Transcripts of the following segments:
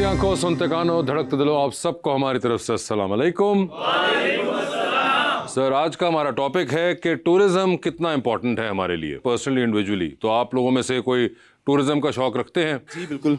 आंखों, सुनते कानों, धड़कते दिलों, आप सबको हमारी तरफ से अस्सलाम वालेकुम। सर, आज का हमारा टॉपिक है कि टूरिज्म कितना इम्पोर्टेंट है हमारे लिए पर्सनली, इंडिविजुअली। तो आप लोगों में से कोई टूरिज्म का शौक रखते हैं? जी बिल्कुल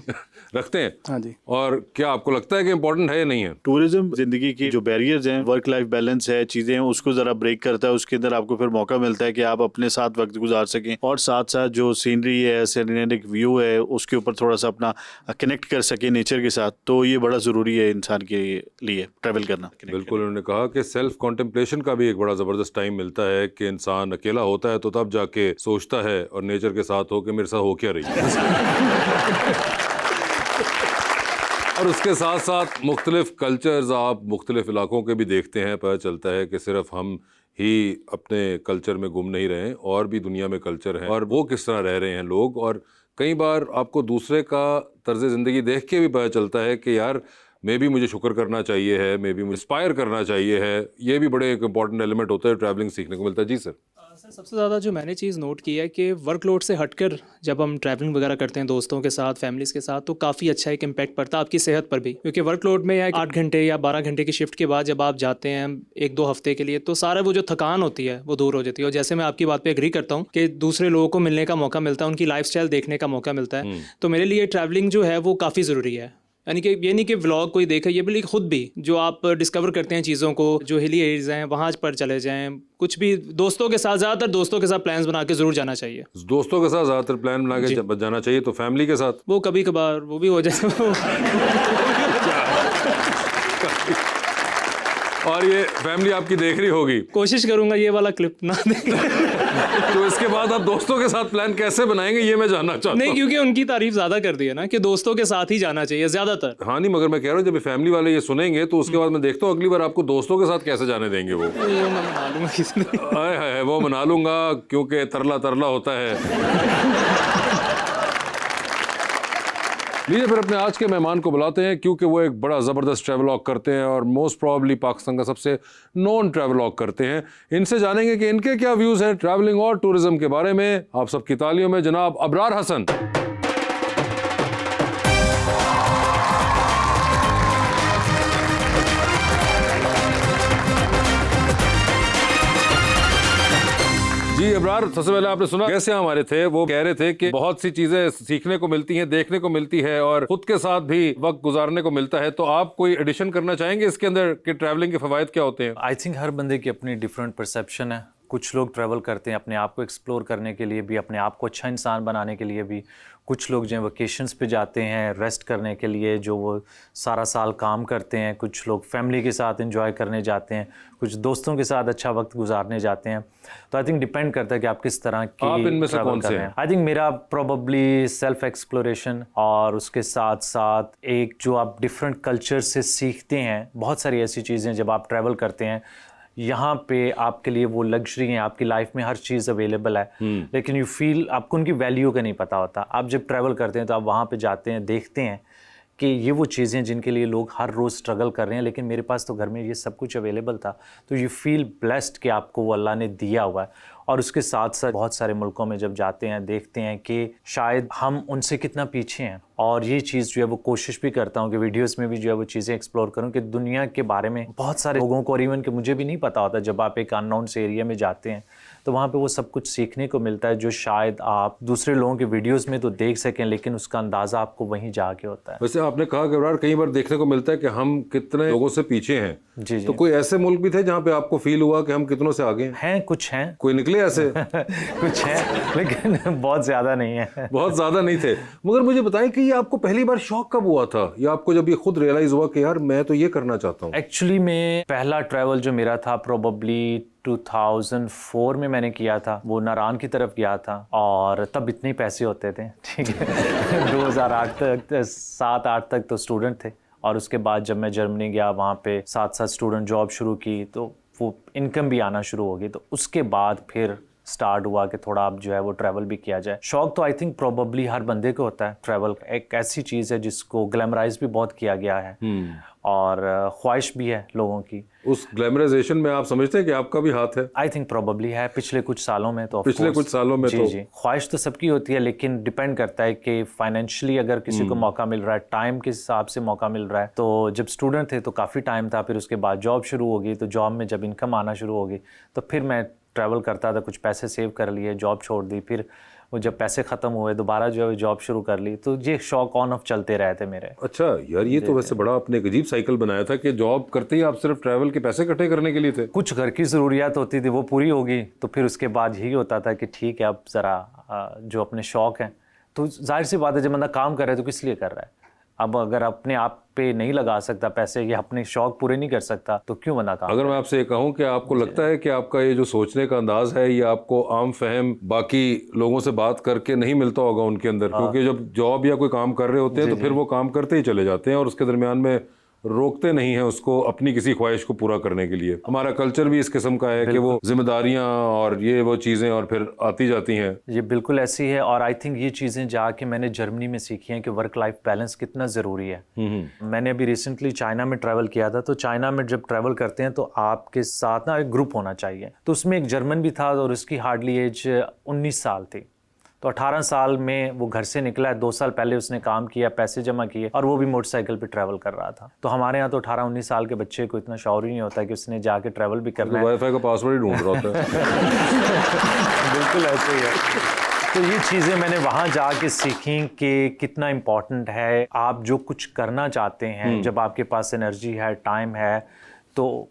रखते हैं। हाँ जी। और क्या आपको लगता है कि इम्पोर्टेंट है या नहीं है? टूरिज्म जिंदगी की जो बैरियर्स हैं, वर्क लाइफ बैलेंस है, चीजें हैं, उसको जरा ब्रेक करता है। उसके अंदर आपको फिर मौका मिलता है कि आप अपने साथ वक्त गुजार सकें और साथ साथ जो सीनरी है, सीनरिक व्यू है, उसके ऊपर थोड़ा सा अपना कनेक्ट कर सके नेचर के साथ। तो ये बड़ा जरूरी है इंसान के लिए ट्रैवल करना। बिल्कुल, उन्होंने कहा कि सेल्फ कॉन्टेम्पलेशन का भी एक बड़ा ज़बरदस्त टाइम मिलता है कि इंसान अकेला होता है तो तब जाके सोचता है और नेचर के साथ हो कि मेरे साथ हो क्या रही है। और उसके साथ साथ मुख्तलिफ कल्चर्स आप मुख्तलिफ इलाकों के भी देखते हैं, पता चलता है कि सिर्फ हम ही अपने कल्चर में गुम नहीं रहे, और भी दुनिया में कल्चर हैं और वो किस तरह रह रहे हैं लोग। और कई बार आपको दूसरे का तर्ज ज़िंदगी देख के भी पता चलता है कि यार मे भी मुझे शुक्र करना चाहिए है, मे भी मुझे इंस्पायर करना चाहिए है। ये भी बड़े एक इंपॉर्टेंट एलिमेंट होता है, ट्रैवलिंग सीखने को मिलता है। जी सर। सर, सबसे ज़्यादा जो मैंने चीज़ नोट की है कि वर्कलोड से हटकर जब हम ट्रैवलिंग वगैरह करते हैं दोस्तों के साथ, फैमिलीज़ के साथ, तो काफ़ी अच्छा एक इम्पैक्ट पड़ता है आपकी सेहत पर भी। क्योंकि वर्कलोड में या 8 घंटे या 12 घंटे की शिफ्ट के बाद जब आप जाते हैं 1-2 हफ्ते के लिए, तो सारा वो जो थकान होती है वो दूर हो जाती है। और जैसे मैं आपकी बात पे एग्री करता हूँ कि दूसरे लोगों को मिलने का मौका मिलता है, उनकी लाइफस्टाइल देखने का मौका मिलता है, तो मेरे लिए ट्रैवलिंग जो है वो काफ़ी ज़रूरी है। यानी कि ये नहीं कि व्लॉग कोई देखे, ये बल्कि खुद भी जो आप डिस्कवर करते हैं चीज़ों को, जो हिली एरियाज हैं वहाँ पर चले जाएं। कुछ भी दोस्तों के साथ, ज़्यादातर दोस्तों के साथ प्लान्स बना के ज़रूर जाना चाहिए। दोस्तों के साथ ज़्यादातर प्लान बना के जाना चाहिए। तो फैमिली के साथ वो कभी कभार वो भी हो जाए। और ये फैमिली आपकी देख रही होगी। कोशिश करूंगा ये वाला क्लिप ना देखें। तो इसके बाद आप दोस्तों के साथ प्लान कैसे बनाएंगे, ये मैं जानना चाहता हूँ। नहीं, क्योंकि उनकी तारीफ ज्यादा कर दी है ना कि दोस्तों के साथ ही जाना चाहिए ज्यादातर। हाँ नहीं, मगर मैं कह रहा हूँ जब फैमिली वाले ये सुनेंगे तो उसके बाद मैं देखता हूँ अगली बार आपको दोस्तों के साथ कैसे जाने देंगे वो। मैं मना लूंगा किसी दिन। आए हाय, वो मना लूंगा क्योंकि तरला तरला होता है। लीजिए फिर अपने आज के मेहमान को बुलाते हैं, क्योंकि वो एक बड़ा ज़बरदस्त ट्रैवलॉग करते हैं और मोस्ट प्रॉब्ली पाकिस्तान का सबसे नॉन ट्रैवलॉग करते हैं। इनसे जानेंगे कि इनके क्या व्यूज़ हैं ट्रैवलिंग और टूरिज्म के बारे में। आप सबकी तालियों में जनाब अबरार हसन। जी अबरार, सबसे पहले आपने सुना कैसे हमारे थे, वो कह रहे थे कि बहुत सी चीजें सीखने को मिलती हैं, देखने को मिलती है और खुद के साथ भी वक्त गुजारने को मिलता है। तो आप कोई एडिशन करना चाहेंगे इसके अंदर कि ट्रैवलिंग के फवायद क्या होते हैं? आई थिंक हर बंदे की अपनी डिफरेंट परसेप्शन है। कुछ लोग ट्रैवल करते हैं अपने आप को एक्सप्लोर करने के लिए भी, अपने आप को अच्छा इंसान बनाने के लिए भी। कुछ लोग जो हैं वकेशंस पे जाते हैं रेस्ट करने के लिए, जो वो सारा साल काम करते हैं। कुछ लोग फैमिली के साथ एंजॉय करने जाते हैं, कुछ दोस्तों के साथ अच्छा वक्त गुजारने जाते हैं। तो आई थिंक डिपेंड करता है कि आप किस तरह की आप इनमें से कौन से हैं? आई थिंक मेरा प्रोबेबली सेल्फ एक्सप्लोरेशन, और उसके साथ साथ एक जो आप डिफरेंट कल्चर से सीखते हैं। बहुत सारी ऐसी चीज़ें जब आप ट्रैवल करते हैं, यहाँ पे आपके लिए वो लग्जरी है, आपकी लाइफ में हर चीज़ अवेलेबल है, लेकिन यू फील आपको उनकी वैल्यू का नहीं पता होता। आप जब ट्रैवल करते हैं तो आप वहाँ पे जाते हैं, देखते हैं कि ये वो चीज़ें जिनके लिए लोग हर रोज़ स्ट्रगल कर रहे हैं, लेकिन मेरे पास तो घर में ये सब कुछ अवेलेबल था। तो यू फील ब्लेस्ड कि आपको वो अल्लाह ने दिया हुआ है। और उसके साथ साथ बहुत सारे मुल्कों में जब जाते हैं देखते हैं कि शायद हम उनसे कितना पीछे हैं। और ये चीज़ जो है वो कोशिश भी करता हूँ कि वीडियोस में भी जो है वो चीज़ें एक्सप्लोर करूँ कि दुनिया के बारे में बहुत सारे लोगों को, और इवन कि मुझे भी नहीं पता होता। जब आप एक अननोन से एरिया में जाते हैं तो वहाँ पे वो सब कुछ सीखने को मिलता है जो शायद आप दूसरे लोगों के वीडियोस में तो देख सकें, लेकिन उसका अंदाज़ा आपको वहीं जाके होता है। वैसे आपने कहा कि अबरार कई बार देखने को मिलता है कि हम कितने लोगों से पीछे हैं। जी। तो कोई ऐसे मुल्क भी थे जहाँ पे आपको फील हुआ कि हम कितनों से आगे हैं? कुछ हैं, कोई निकले ऐसे? कुछ हैं, लेकिन बहुत ज़्यादा नहीं है। बहुत ज़्यादा नहीं थे। मगर मुझे बताएं कि ये आपको पहली बार शौक कब हुआ था, या आपको जब ये खुद रियलाइज हुआ कि यार मैं तो ये करना चाहता हूँ? एक्चुअली में पहला ट्रैवल जो मेरा था प्रोबेबली 2004 में मैंने किया था। वो नारान की तरफ गया था और तब इतने पैसे होते थे, ठीक है। 2008 तक 7-8 तक तो स्टूडेंट थे, और उसके बाद जब मैं जर्मनी गया वहाँ पे साथ साथ स्टूडेंट जॉब शुरू की, तो वो इनकम भी आना शुरू हो गई। तो उसके बाद फिर स्टार्ट हुआ कि थोड़ा अब जो है वो ट्रैवल भी किया जाए। शौक तो आई थिंक प्रोबेबली हर बंदे को होता है। ट्रैवल एक ऐसी चीज़ है जिसको ग्लैमराइज भी बहुत किया गया है और ख्वाहिश भी है लोगों की उस ग्लैमराइजेशन में आप समझते हैं कि आपका भी हाथ है? आई थिंक प्रोबेबली है पिछले कुछ सालों में, तो of पिछले course। कुछ सालों में जी तो जी, ख्वाहिश तो सबकी होती है, लेकिन डिपेंड करता है कि फाइनेंशियली अगर किसी को मौका मिल रहा है, टाइम के हिसाब से मौका मिल रहा है। तो जब स्टूडेंट थे तो काफ़ी टाइम था, फिर उसके बाद जॉब शुरू हो गई, तो जॉब में जब इनकम आना शुरू हो गई तो फिर मैं ट्रैवल करता था, कुछ पैसे सेव कर लिए, जॉब छोड़ दी, फिर वो जब पैसे ख़त्म हुए दोबारा जो है जॉब शुरू कर ली, तो ये शौक ऑन ऑफ चलते रहे थे मेरे। अच्छा यार, ये तो वैसे बड़ा आपने एक अजीब साइकिल बनाया था कि जॉब करते ही आप सिर्फ ट्रैवल के पैसे इकट्ठे करने के लिए थे। कुछ घर की ज़रूरियात होती थी वो पूरी होगी, तो फिर उसके बाद यही होता था कि ठीक है अब ज़रा जो अपने शौक़ हैं, तो जाहिर सी बात है जब बंदा काम कर रहा है तो किस लिए कर रहा है। अब अगर अपने आप पे नहीं लगा सकता पैसे या अपने शौक पूरे नहीं कर सकता तो क्यों बंदा काम। अगर मैं आपसे ये कहूं कि आपको लगता है कि आपका ये जो सोचने का अंदाज है ये आपको आम फहम बाकी लोगों से बात करके नहीं मिलता होगा उनके अंदर, क्योंकि जब जॉब या कोई काम कर रहे होते हैं तो फिर वो काम करते ही चले जाते हैं और उसके दरमियान में रोकते नहीं है उसको अपनी किसी ख्वाहिश को पूरा करने के लिए। हमारा कल्चर भी इस किस्म का है कि वो जिम्मेदारियां और ये वो चीज़ें और फिर आती जाती हैं। ये बिल्कुल ऐसी है, और आई थिंक ये चीज़ें जाके मैंने जर्मनी में सीखी हैं कि वर्क लाइफ बैलेंस कितना ज़रूरी है। मैंने अभी रिसेंटली चाइना में ट्रैवल किया था, तो चाइना में जब ट्रैवल करते हैं तो आपके साथ ना एक ग्रुप होना चाहिए, तो उसमें एक जर्मन भी था और उसकी हार्डली एज 19 साल थी। तो 18 साल में वो घर से निकला है, 2 साल पहले उसने काम किया, पैसे जमा किए, और वो भी मोटरसाइकिल पे ट्रैवल कर रहा था। तो हमारे यहाँ तो 18-19 साल के बच्चे को इतना शौर ही नहीं होता कि उसने जाके ट्रैवल भी करना है। वाईफाई का पासवर्ड ही ढूंढ रहा होता है। बिल्कुल ऐसे ही है। तो ये चीज़ें मैंने वहाँ जाके सीखी कि कितना इम्पोर्टेंट है आप जो कुछ करना चाहते हैं, जब आपके पास एनर्जी है, टाइम है, तो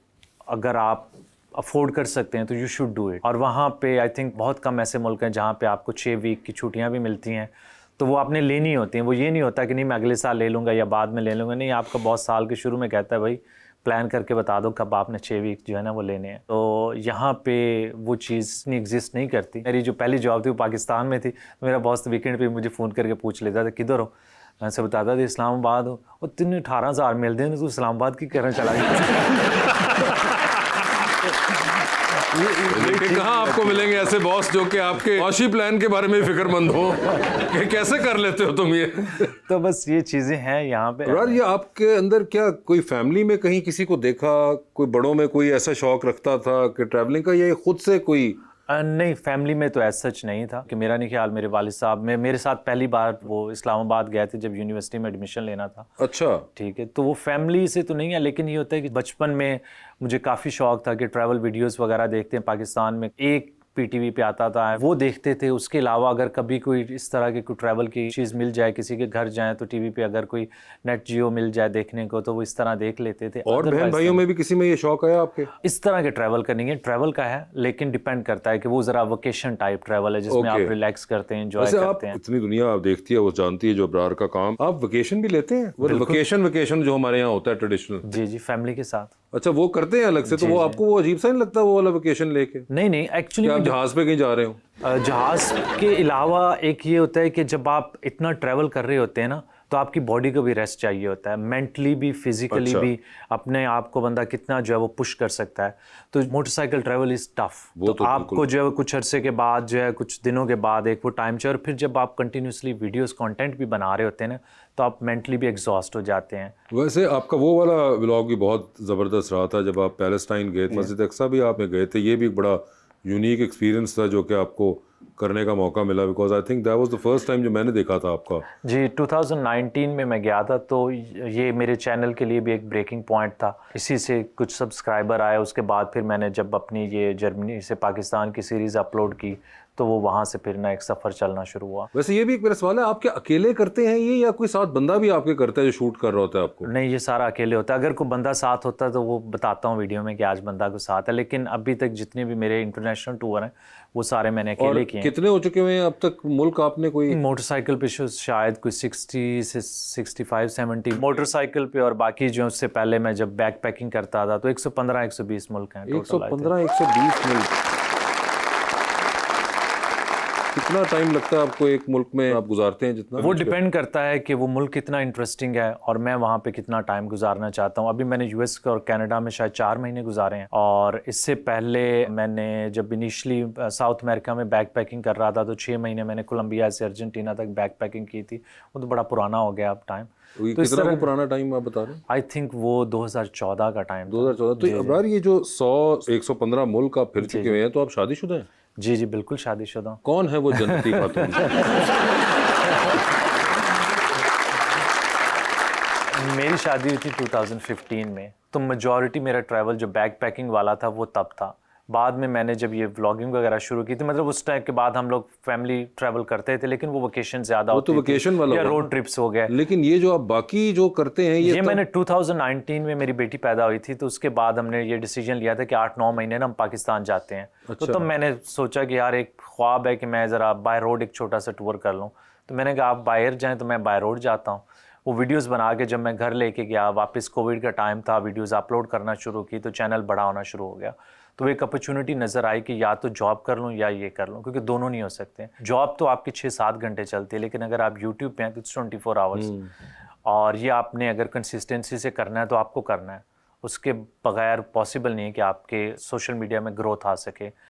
अगर आप अफोर्ड कर सकते हैं तो यू शुड डू इट। और वहाँ पे आई थिंक बहुत कम ऐसे मुल्क हैं जहाँ पे आपको 6 वीक की छुट्टियाँ भी मिलती हैं, तो वो आपने लेनी होती हैं। वो ये नहीं होता कि नहीं मैं अगले साल ले लूँगा या बाद में ले लूँगा, नहीं, आपका बहुत साल के शुरू में कहता है भाई प्लान करके बता दो कब आपने 6 वीक जो है ना वो लेने हैं। तो यहाँ पे वो चीज़ नहीं एग्जिस्ट नहीं करती। मेरी जो पहली जॉब थी वो पाकिस्तान में थी, तो मेरा बॉस वीकेंड पे मुझे फ़ोन करके पूछ लेता था किधर हो, मैं से बताता था इस्लामाबाद हो, और 18,000 मिलते हैं, तू इस्लामाबाद की करना चला गया। लेकिन कहाँ आपको मिलेंगे ऐसे बॉस जो कि आपके माशी प्लान के बारे में फिक्रमंद हो कि कैसे कर लेते हो तुम ये। तो बस ये चीज़ें हैं यहाँ पे। यार ये आपके अंदर क्या कोई फैमिली में कहीं किसी को देखा, कोई बड़ों में कोई ऐसा शौक रखता था कि ट्रैवलिंग का, या ये खुद से कोई? नहीं, फैमिली में तो ऐसा सच नहीं था कि मेरा नहीं ख्याल मेरे वालिद साहब में मेरे साथ पहली बार वो इस्लामाबाद गए थे जब यूनिवर्सिटी में एडमिशन लेना था। अच्छा, ठीक है, तो वो फैमिली से तो नहीं है, लेकिन ये होता है कि बचपन में मुझे काफ़ी शौक था कि ट्रैवल वीडियोस वगैरह देखते हैं। पाकिस्तान में एक पीटीवी पे आता था वो देखते थे, उसके अलावा अगर कभी कोई इस तरह की कोई ट्रैवल की चीज़ मिल जाए, किसी के घर जाए तो टीवी पे अगर कोई नेट जियो मिल जाए देखने को तो वो इस तरह देख लेते थे। और बहन भाइयों में भी किसी में ये शौक आया आपके? इस तरह के ट्रैवल करनी है, ट्रैवल का है, लेकिन डिपेंड करता है कि वो ज़रा वोकेशन टाइप ट्रैवल है जिसमें आप रिलैक्स करते हैं, एंजॉय करते हैं। इतनी दुनिया आप देखती है, वो जानती है जो अब्रार का काम, आप वेकेशन भी लेते हैं? वो वेकेशन जो हमारे यहाँ होता है ट्रेडिशनल। जी जी, फैमिली के साथ। अच्छा, वो करते हैं अलग से, तो वो आपको वो अजीब सा नहीं लगता वो वाला वेकेशन लेके? नहीं, एक्चुअली आप जहाज पे कहीं जा रहे हो? जहाज के अलावा एक ये होता है कि जब आप इतना ट्रैवल कर रहे होते हैं ना, तो आपकी बॉडी को भी रेस्ट चाहिए होता है, मेंटली भी, फिजिकली भी अपने आप को बंदा कितना जो है वो पुश कर सकता है। तो मोटरसाइकिल ट्रैवल इज़ टफ, तो आपको जो है कुछ अरसे के बाद जो है कुछ दिनों के बाद एक वो टाइम चाहिए, और फिर जब आप कंटिन्यूसली वीडियोस कंटेंट भी बना रहे होते हैं ना, तो आप मेंटली भी एग्जॉस्ट हो जाते हैं। वैसे आपका वो वाला व्लॉग भी बहुत ज़बरदस्त रहा था जब आप पैलेस्टाइन गए, मस्जिद अक्सा भी आप में गए थे, ये भी एक बड़ा यूनिक एक्सपीरियंस था जो कि आपको करने का मौका मिला, because I think that was the first time जो मैंने देखा था आपका। जी, 2019 में मैं गया था, तो ये मेरे चैनल के लिए भी एक ब्रेकिंग पॉइंट था। इसी से कुछ सब्सक्राइबर आए, उसके बाद फिर मैंने जब अपनी ये जर्मनी से पाकिस्तान की सीरीज़ अपलोड की तो वो वहाँ से फिर ना एक सफ़र चलना शुरू हुआ। वैसे ये भी एक मेरा सवाल है, आप क्या अकेले करते हैं ये, या कोई साथ बंदा भी आपके करता है जो शूट कर रहा होता है आपको? नहीं, ये सारा अकेले होता है। अगर कोई बंदा साथ होता है तो वो बताता हूँ वीडियो में कि आज बंदा को साथ है, लेकिन अभी तक जितने भी मेरे इंटरनेशनल टूर हैं वो सारे मैंने अकेले किए। कितने हो चुके हैं अब तक मुल्क आपने? कोई मोटरसाइकिल पे शायद कोई 60 से 65-70 मोटरसाइकिल पे, और बाकी जो उससे पहले मैं जब बैक पैकिंग करता था तो 115-120 मुल्क हैं। 115-120 मुल्क। कितना टाइम लगता है आपको एक मुल्क में आप गुजारते हैं जितना? वो डिपेंड करता है कि वो मुल्क कितना इंटरेस्टिंग है और मैं वहाँ पे कितना टाइम गुजारना चाहता हूँ। अभी मैंने यूएस और कनाडा में शायद 4 महीने गुजारे हैं, और इससे पहले मैंने जब इनिशली साउथ अमेरिका में बैक पैकिंग कर रहा था तो 6 महीने मैंने कोलंबिया से अर्जेंटीना तक बैक पैकिंग की थी। वो तो बड़ा पुराना हो गया अब टाइम। तो ये कितना को पुराना टाइम आप बता रहे हैं? आई थिंक वो 2014 का टाइम 2014। तो अबरार ये जो 115 मुल्क आप फिर चुके हुए हैं, तो आप शादीशुदा हैं? जी जी बिल्कुल शादीशुदा हूँ। कौन है वो जन्नती खातून? मेरी शादी हुई थी 2015 में, तो मेजॉरिटी मेरा ट्रैवल जो बैक पैकिंग वाला था वो तब था। बाद में मैंने जब ये व्लॉगिंग वगैरह शुरू की थी, मतलब उस टाइम के बाद हम लोग फैमिली ट्रैवल करते थे, लेकिन वो वेकेशन ज़्यादा वो तो वेकेशन वाला या होगा। रोड ट्रिप्स हो गए। लेकिन ये जो आप बाकी जो करते हैं ये मैंने 2019 में मेरी बेटी पैदा हुई थी, तो उसके बाद हमने ये डिसीजन लिया था कि 8-9 महीने ना हम पाकिस्तान जाते हैं। तो तब मैंने सोचा कि यार एक ख्वाब है कि मैं ज़रा बाय रोड एक छोटा सा टूर कर लूँ। तो मैंने कहा आप बाहर जाएँ, तो मैं बाय रोड जाता हूँ। वो वीडियोस बना के जब मैं घर लेके गया, वापस कोविड का टाइम था, वीडियोस अपलोड करना शुरू की, तो चैनल बड़ा होना शुरू हो गया। तो एक अपॉर्चुनिटी नज़र आई कि या तो जॉब कर लूँ या ये कर लूँ, क्योंकि दोनों नहीं हो सकते। जॉब तो आपकी 6-7 घंटे चलती है, लेकिन अगर आप यूट्यूब पे हैं तो 24 आवर्स, और ये आपने अगर कंसिस्टेंसी से करना है तो आपको करना है। उसके बगैर पॉसिबल नहीं है कि आपके सोशल मीडिया में ग्रोथ आ सके